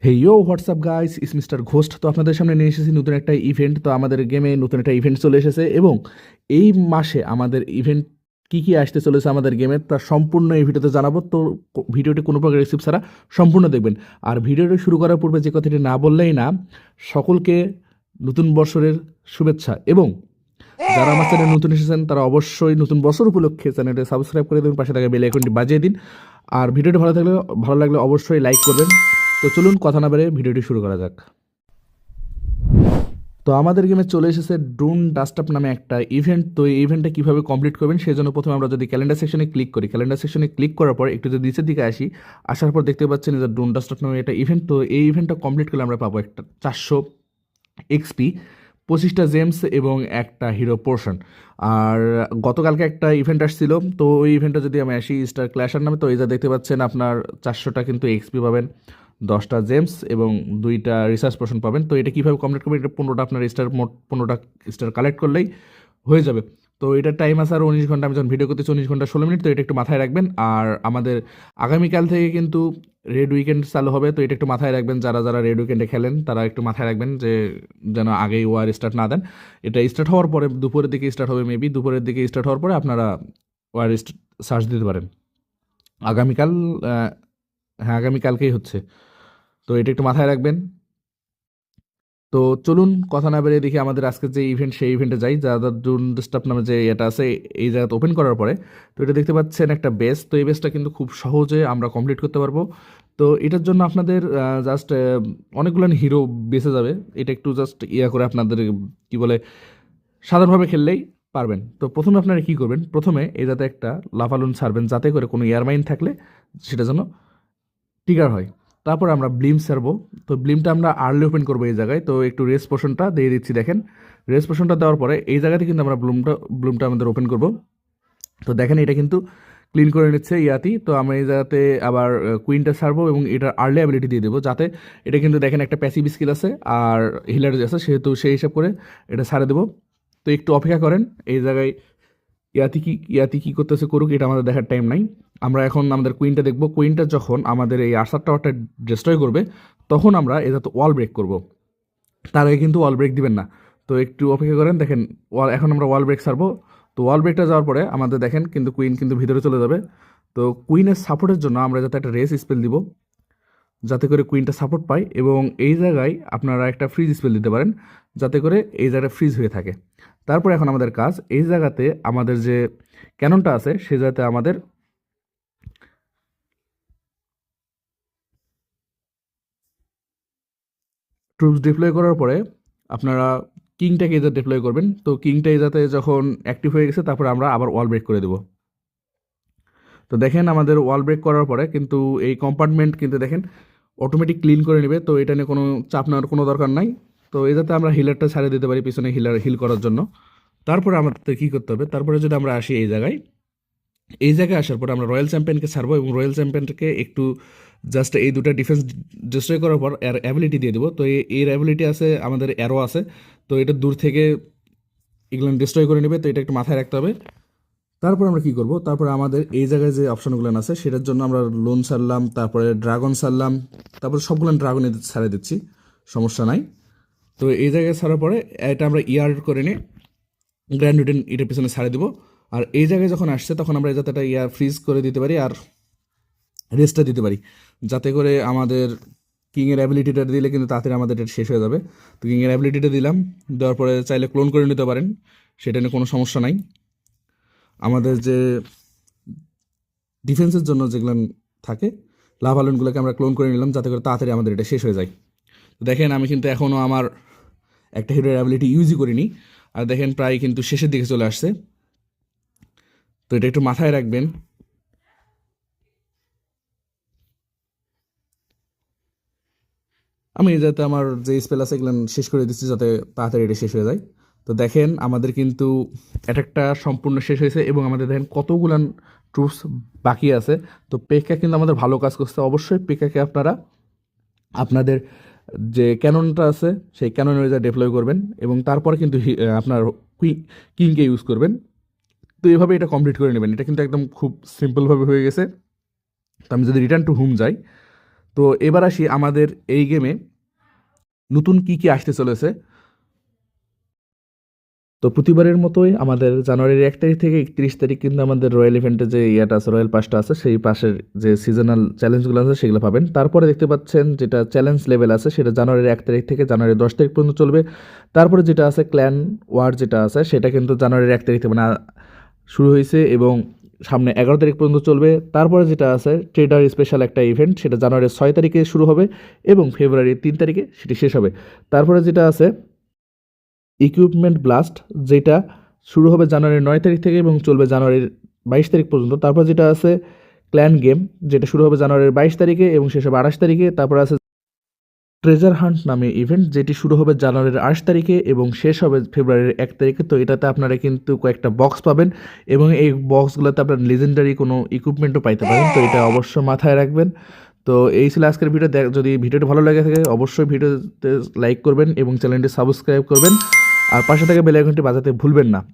Hey you WhatsApp guys, is Mister Ghost. তো আপনাদের সামনে নিয়ে এসেছি নতুন একটা ইভেন্ট। তো আমাদের গেমে নতুন একটা ইভেন্ট চলে এসেছে এবং এই মাসে আমাদের ইভেন্ট কী কী আসতে চলেছে আমাদের গেমে তার সম্পূর্ণ এই ভিডিওতে জানাবো। তো ভিডিওটি কোনো প্রকার রিসিপ্ট ছাড়া সম্পূর্ণ দেখবেন। আর ভিডিওটি শুরু করার পূর্বে যে কথাটি না বললেই না, সকলকে নতুন বছরের শুভেচ্ছা। এবং যারা আমার চ্যানেলে নতুন এসেছেন তারা অবশ্যই নতুন বছর উপলক্ষে চ্যানেলটি সাবস্ক্রাইব করে দেবেন, পাশে থাকা বেল আইকনটি বাজিয়ে দিন। আর ভিডিওটি ভালো লাগলে অবশ্যই লাইক করবেন। তো চলুন কথা না বেড়ে ভিডিওটি শুরু করা যাক। তো আমাদের গেমে চলে এসেছে ড্রোন ডাস্টআপ নামে একটা ইভেন্ট। তো এই ইভেন্টটা কীভাবে কমপ্লিট করবেন সেই জন্য প্রথমে আমরা যদি ক্যালেন্ডার সেকশনে ক্লিক করি, ক্যালেন্ডার সেকশনে ক্লিক করার পর একটু যদি নিচের দিকে আসি, আসার পর দেখতে পাচ্ছেন যে ড্রোন ডাস্টআপ নামে একটা ইভেন্ট। তো এই ইভেন্টটা কমপ্লিট করলে আমরা পাবো একটা 400 এক্সপি, 25টা জেমস এবং একটা হিরো পোর্শন। আর গতকালকে একটা ইভেন্ট আসছিল, তো ওই ইভেন্টটা যদি আমি আসি স্টার ক্ল্যাশার নামে, তো এই যা দেখতে পাচ্ছেন আপনার 400টা কিন্তু এক্সপি পাবেন, 10টা জেমস এবং 2টা রিসার্চ পোর্শন পাবেন। তো এটা কীভাবে কমপ্লিট করবেন, এটা 15টা আপনার স্টার, মোট 15টা স্টার কালেক্ট করলেই হয়ে যাবে। তো এটার টাইম আছে আর 19 ঘন্টা। আমি যখন ভিডিও করতেছি 19 ঘন্টা 16 মিনিট। তো এটা একটু মাথায় রাখবেন। আর আমাদের আগামীকাল থেকে কিন্তু রেড উইকেন্ড চালু হবে। তো এটা একটু মাথায় রাখবেন, যারা যারা রেড উইকেন্ডে খেলেন তারা একটু মাথায় রাখবেন যে যেন আগেই ওয়ার স্টার্ট না দেন। এটা স্টার্ট হওয়ার পরে দুপুরের দিকে স্টার্ট হবে, মেবি দুপুরের দিকে স্টার্ট হওয়ার পরে আপনারা ওয়ার সার্চ দিতে পারেন। আগামীকাল, হ্যাঁ আগামীকালকেই হচ্ছে। তো এটা একটু মাথায় রাখবেন। তো চলুন কথা না বেরিয়ে দেখি আমাদের আজকের যে ইভেন্ট সেই ইভেন্টে যাই। যারা ড্রোন ডিস্টার্ব নামে যে এটা আছে, এই জায়গাতে ওপেন করার পরে তো এটা দেখতে পাচ্ছেন একটা বেস। তো এই বেসটা কিন্তু খুব সহজে আমরা কমপ্লিট করতে পারবো। তো এটার জন্য আপনাদের জাস্ট অনেকগুলো হিরো বেসে যাবে। এটা একটু জাস্ট করে আপনাদের কি বলে সাধারণভাবে খেললেই পারবেন। তো প্রথমে আপনারা কী করবেন, প্রথমে এই যাতে একটা লাফালুন ছাড়বেন যাতে করে কোনো এয়ারমাইন থাকলে সেটা যেন ট্রিগার হয়। তারপর আমরা ব্লিম ছাড়বো। তো ব্লিমটা আমরা আর্লি ওপেন করবো এই জায়গায়। তো একটু রেস পোর্শনটা দিয়ে দিচ্ছি, দেখেন রেস পোর্শনটা দেওয়ার পরে এই জায়গাতে কিন্তু আমরা ব্লুমটা আমাদের ওপেন করব। তো দেখেন এটা কিন্তু ক্লিন করে নিচ্ছে ইয়াতি। তো আমরা এই জায়গাতে আবার কুইনটা ছাড়বো এবং এটার আর্লি অ্যাবিলিটি দিয়ে দেবো, যাতে এটা কিন্তু দেখেন একটা প্যাসিভ স্কিল আছে আর হিলার আছে, সেহেতু সেই হিসাব করে এটা ছাড়ে দেবো। তো একটু অপেক্ষা করেন এই জায়গায়। ইয়াতি কি করতেছে করুক, এটা আমাদের দেখার টাইম নাই। আমরা এখন আমাদের কুইনটা দেখবো। কুইনটা যখন আমাদের এই আর্সার টাওয়ারটা ডিস্ট্রয় করবে তখন আমরা এটা তো ওয়াল ব্রেক করব। তার আগে কিন্তু ওয়াল ব্রেক দিবেন না। তো একটু অপেক্ষা করেন, দেখেন এখন আমরা ওয়াল ব্রেক ছাড়বো। তো ওয়াল ব্রেকটা যাওয়ার পরে আমাদের দেখেন কিন্তু কুইন কিন্তু ভিতরে চলে যাবে। তো কুইনের সাপোর্টের জন্য আমরা যাতে একটা রেস স্পেল দিব, যাতে করে কুইনটা সাপোর্ট পায়। এবং এই জায়গায় আপনারা একটা ফ্রিজ স্পেল দিতে পারেন, যাতে করে এই জায়গাটা ফ্রিজ হয়ে থাকে। তারপর এখন আমাদের কাজ এই জায়গাতে আমাদের যে ক্যাননটা আছে সে জায়গাতে আমাদের ট্রুপস ডিপ্লয় করার পরে আপনারা কিংটাকে এজার ডিপ্লয় করবেন। তো কিংটা এজাতে যখন অ্যাক্টিভ হয়ে গেছে তারপরে আমরা আবার ওয়াল ব্রেক করে দেবো। তো দেখেন আমাদের ওয়াল ব্রেক করার পরে কিন্তু এই কম্পার্টমেন্ট কিন্তু দেখেন অটোমেটিক ক্লিন করে নেবে। তো এটা নিয়ে কোনো চাপ নেওয়ার কোনো দরকার নাই। তো এই যাতে আমরা হিলারটা ছাড়িয়ে দিতে পারি পিছনে হিল করার জন্য। তারপরে আমাদের কী করতে হবে, তারপরে যদি আমরা আসি এই জায়গায়, এই জায়গায় আসার পর আমরা রয়্যাল চ্যাম্পিয়নকে ছাড়বো এবং রয়্যাল চ্যাম্পিয়নকে একটু জাস্ট এই দুটো ডিফেন্স ডিস্ট্রয় করার পর এর অ্যাবিলিটি দিয়ে দেবো। তো এর অ্যাবিলিটি আছে আমাদের অ্যারো আছে। তো এটা দূর থেকে এগুলো ডিস্ট্রয় করে নেবে। তো এটা একটু মাথায় রাখতে হবে। তারপর আমরা কি করব, তারপরে আমাদের এই জায়গায় যে অপশনগুলো আছে সেটার জন্য আমরা লোন ছাড়লাম, তারপরে ড্রাগন ছাড়লাম, তারপরে সবগুলো ড্রাগন ছাড়ে দিচ্ছি, সমস্যা নাই। তো এই জায়গায় ছাড়ার পরে এটা আমরা ইয়ার করে নিয়ে গ্র্যান্ড রুটিন এটার পিছনে ছাড়ে দেবো। আর এই জায়গায় যখন আসছে তখন আমরা যাতে একটা ইয়ার ফ্রিজ করে দিতে পারি আর রেস্টটা দিতে পারি, যাতে করে আমাদের কিংয়ের অ্যাবিলিটিটা দিলে কিন্তু তাড়াতাড়ি আমাদের এটা শেষ হয়ে যাবে। তো কিংয়ের অ্যাবিলিটিটা দিলাম, দেওয়ার পরে চাইলে ক্লোন করে নিতে পারেন, সেটা নিয়ে কোনো সমস্যা নাই। আমাদের যে ডিফেন্সের জন্য যেগুলো থাকে লাভালনগুলোকে আমরা ক্লোন করে নিলাম, যাতে করে তাড়াতাড়ি আমাদের এটা শেষ হয়ে যায়। তো দেখেন আমি কিন্তু এখনও আমার একটা হিরোর অ্যাবিলিটি ইউজই করিনি। আর দেখেন প্রায় কিন্তু শেষের দিকে চলে আসছে। তো এটা একটু মাথায় রাখবেন। আমি যাতে আমার যে স্পেল আছে এগুলো শেষ করে দিচ্ছি, যাতে তাড়াতাড়ি এটা শেষ হয়ে যায়। তো দেখেন আমাদের কিন্তু অ্যাটাকটা সম্পূর্ণ শেষ হয়েছে এবং আমাদের দেখেন কতগুলান ট্রুপস বাকি আছে। তো পেকা কিন্তু আমাদের ভালো কাজ করছে। অবশ্যই পেকাকে আপনারা আপনাদের যে ক্যাননটা আছে সেই ক্যানন অনুযায়ী ডিপ্লয় করবেন এবং তারপরে কিন্তু আপনার কিংকে ইউজ করবেন। তো এভাবে এটা কমপ্লিট করে নেবেন। এটা কিন্তু একদম খুব সিম্পলভাবে হয়ে গেছে। তো আমি যদি রিটার্ন টু হোম যাই, তো এবার আসি আমাদের এই গেমে নতুন কি কি আসতে চলেছে। তো প্রতিবারের মতোই আমাদের জানুয়ারির 1 তারিখ থেকে 31 তারিখ কিন্তু আমাদের রয়্যাল ইভেন্টে যে ইয়াটা আছে, রয়্যাল পাসটা আছে, সেই পাশের যে সিজনাল চ্যালেঞ্জগুলো আছে সেগুলো পাবেন। তারপরে দেখতে পাচ্ছেন যেটা চ্যালেঞ্জ লেভেল আছে সেটা জানুয়ারির 1 তারিখ থেকে জানুয়ারির 10 তারিখ পর্যন্ত চলবে। তারপরে যেটা আছে ক্ল্যান ওয়ার যেটা আছে সেটা কিন্তু জানুয়ারির 1 তারিখ থেকে মানে শুরু হয়েছে এবং সামনে 11 তারিখ পর্যন্ত চলবে। তারপরে যেটা আছে ট্রেডার স্পেশাল একটা ইভেন্ট, সেটা জানুয়ারির 6 তারিখে শুরু হবে এবং ফেব্রুয়ারির 3 তারিখে সেটি শেষ হবে। তারপরে যেটা আছে ইকুইপমেন্ট ব্লাস্ট, যেটা শুরু হবে জানুয়ারির 9 তারিখ থেকে এবং চলবে জানুয়ারির 22 তারিখ পর্যন্ত। তারপর যেটা আছে ক্ল্যান গেম, যেটা শুরু হবে জানুয়ারির 22 তারিখে এবং শেষ হবে 28 তারিখে। তারপর আছে ট্রেজার হান্ট নামে ইভেন্ট, যেটি শুরু হবে জানুয়ারির 28 তারিখে এবং শেষ হবে ফেব্রুয়ারির 1 তারিখে। তো এটাতে আপনারা কিন্তু কয়েকটা বক্স পাবেন এবং এই বক্সগুলোতে আপনার লিজেন্ডারি কোনো ইকুইপমেন্টও পাইতে পারেন, তো এটা অবশ্য মাথায় রাখবেন। তো এই ছিল আজকের ভিডিও। যদি ভিডিওটি ভালো লাগে থাকে অবশ্যই ভিডিওতে লাইক করবেন এবং চ্যানেলটি সাবস্ক্রাইব করবেন আর পাশে থাকা বেল আইকনটি বাজাতে ভুলবেন না।